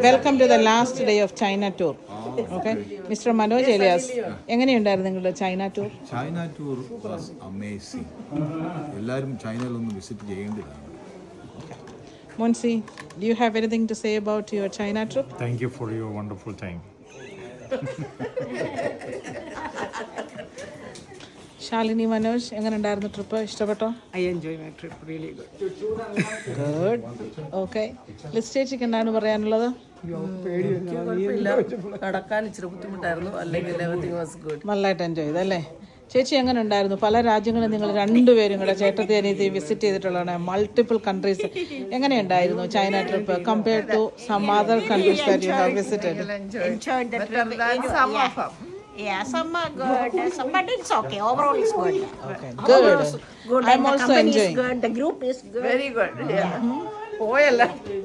Welcome to the last day of China tour. Okay, mister Manoj Elias, എങ്ങനെയുണ്ടായിരുന്നു നിങ്ങളുടെ China tour? China tour was amazing. എല്ലാവരും ചൈനയിലൊന്ന് visit ചെയ്യേണ്ടതാണ്. Monsi, do you have anything to say about your China trip? Thank you for your wonderful time. Shalini Manoj, എങ്ങനെ ഉണ്ടായിരുന്നു trip? ഇഷ്ടപ്പെട്ടോ? I enjoy my trip really good. Good. Okay, list ചേച്ചിക്ക് എന്താണ് പറയാനുള്ളത്? നടക്കാൻ ഇച്ചിരി ബുദ്ധിമുട്ടായിരുന്നു, അല്ലെങ്കിൽ everything was good. നല്ലതായിട്ട് എൻജോയ് ചെയ്തല്ലേ? ചേച്ചി എങ്ങനെ ഉണ്ടായിരുന്നു? പല രാജ്യങ്ങളും നിങ്ങൾ രണ്ടുപേരും കൂടെ ചേട്ടത്തി അനിയത്തി വിസിറ്റ് ചെയ്തിട്ടുള്ളതാണ്, മൾട്ടിപ്പിൾ കൺട്രീസ്. എങ്ങനെയുണ്ടായിരുന്നു China trip compare to some other countries that you have visited? Enjoyed the trip. Some of them. Yeah, some are good, some, but it's okay. Overall, it's good. Okay, good. Good. I'm And the also company enjoying. is good. The group is good. Very good. Yeah. പോയല്ല